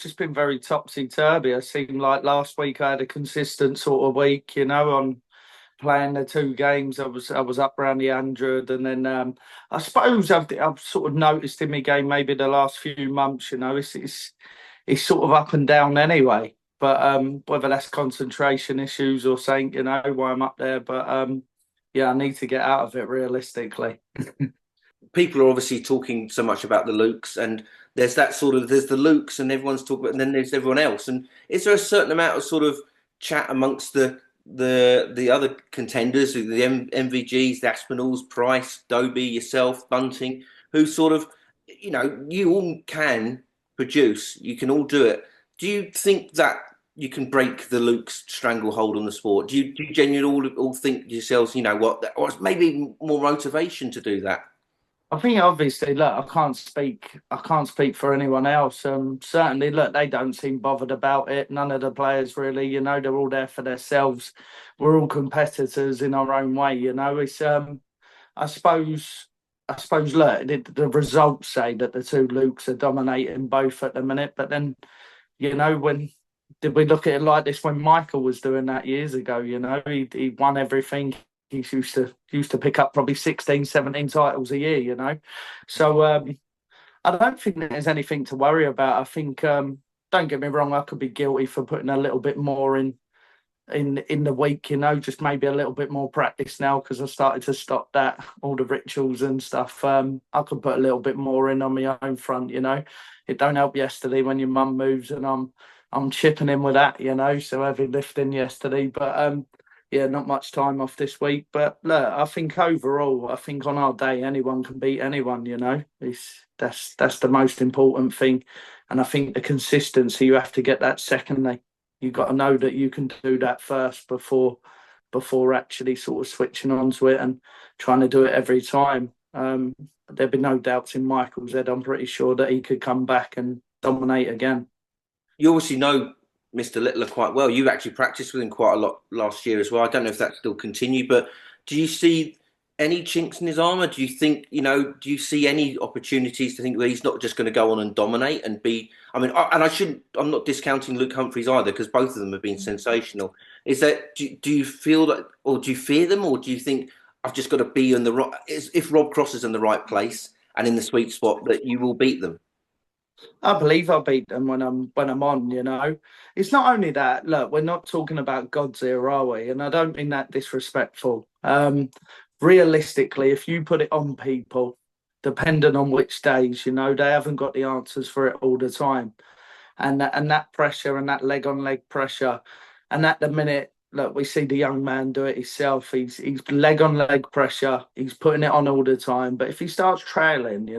just been very topsy-turvy. I seem like last week I had a consistent sort of week, on playing the two games. I was up around the 100, and then I suppose I've sort of noticed in my game maybe the last few months, it's sort of up and down anyway. But whether that's concentration issues or something, why I'm up there. But yeah, I need to get out of it realistically. People are obviously talking so much about the Lukes, and there's that sort of there's the Lukes, and everyone's talking about, and then there's everyone else. And is there a certain amount of sort of chat amongst the other contenders, the MVGs, the Aspinalls, Price, Doby, yourself, Bunting, who sort of, you all can produce, you can all do it. Do you think that you can break the Luke's stranglehold on the sport? Do you genuinely all think to yourselves, you know what, or maybe more motivation to do that? I think obviously, look, I can't speak. I can't speak for anyone else. Certainly, look, they don't seem bothered about it. None of the players really. They're all there for themselves. We're all competitors in our own way. It's I suppose. I suppose. Look, the results say that the two Lukes are dominating both at the minute. But then, when did we look at it like this when Michael was doing that years ago? He won everything. He used to pick up probably 16, 17 titles a year, So I don't think there's anything to worry about. I think don't get me wrong, I could be guilty for putting a little bit more in the week, just maybe a little bit more practice now because I started to stop that, all the rituals and stuff. I could put a little bit more in on my own front, It don't help yesterday when your mum moves and I'm chipping in with that, so heavy lifting yesterday. But yeah, not much time off this week. But look, I think overall, I think on our day, anyone can beat anyone. That's the most important thing, and I think the consistency you have to get that secondly. You got to know that you can do that first before actually sort of switching onto it and trying to do it every time. There'd be no doubts in Michael's head. I'm pretty sure that he could come back and dominate again. You obviously know Mr. Littler quite well. You actually practiced with him quite a lot last year as well. I don't know if that still continued, but do you see any chinks in his armour? Do you think, do you see any opportunities to think that he's not just going to go on and dominate and be? I mean, I'm not discounting Luke Humphreys either because both of them have been sensational. Is that, do you feel that, or do you fear them, or do you think I've just got to be in the right, if Rob Cross is in the right place and in the sweet spot, that you will beat them? I believe I'll beat them when I'm on. It's not only that. Look, we're not talking about gods here, are we? And I don't mean that disrespectful. Realistically, if you put it on people, depending on which days, they haven't got the answers for it all the time, and that pressure and that leg on leg pressure, and at the minute. Look, we see the young man do it himself. He's leg on leg pressure. He's putting it on all the time. But if he starts trailing,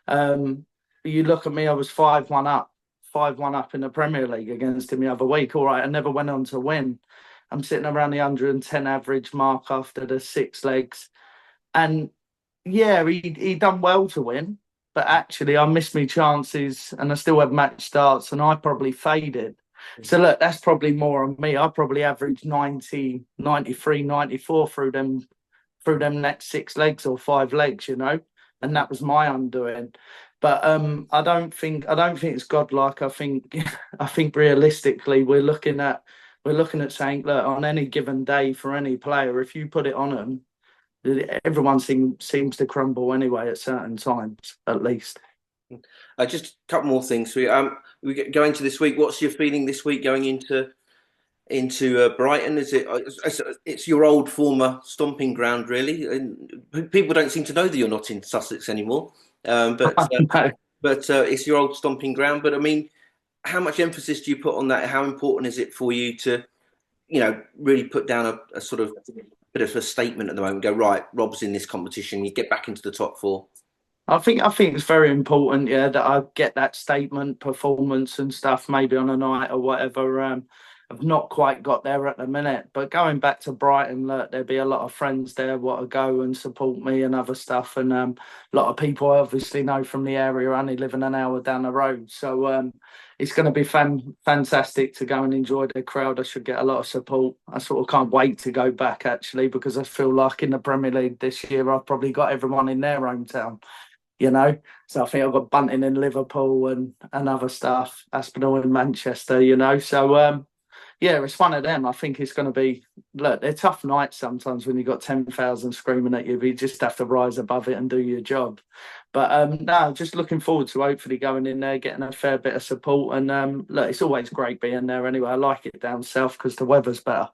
um, you look at me, I was 5-1 up, 5-1 up in the Premier League against him the other week. All right, I never went on to win. I'm sitting around the 110 average mark after the six legs. And yeah, he done well to win, but actually I missed my chances and I still had match starts and I probably faded. So look, that's probably more on me. I probably averaged 90, 93, 94 through them next six legs or five legs, and that was my undoing. But I don't think it's godlike. I think realistically we're looking at saying, look, on any given day for any player, if you put it on them, everyone seems to crumble anyway at certain times, at least. Just a couple more things for you. Go into this week. What's your feeling this week going into Brighton? Is it's your old former stomping ground, really? And people don't seem to know that you're not in Sussex anymore. But No. it's your old stomping ground. But I mean, how much emphasis do you put on that? How important is it for you to, really put down a sort of bit of a statement at the moment? Go right, Rob's in this competition. You get back into the top four. I think it's very important, yeah, that I get that statement performance and stuff, maybe on a night or whatever. I've not quite got there at the minute, but going back to Brighton, look, there'll be a lot of friends there what to go and support me and other stuff, and a lot of people I obviously know from the area, only living an hour down the road. So it's going to be fantastic to go and enjoy the crowd. I should get a lot of support. I sort of can't wait to go back actually because I feel like in the Premier League this year I've probably got everyone in their hometown. you know. So I think I've got Bunting in Liverpool and other stuff, Aspinall in Manchester, you know. So yeah, it's one of them. I think it's going to be, look, they're tough nights sometimes when you've got 10,000 screaming at you, but you just have to rise above it and do your job. But no, just looking forward to hopefully going in there, getting a fair bit of support. And look, it's always great being there anyway. I like it down south because the weather's better.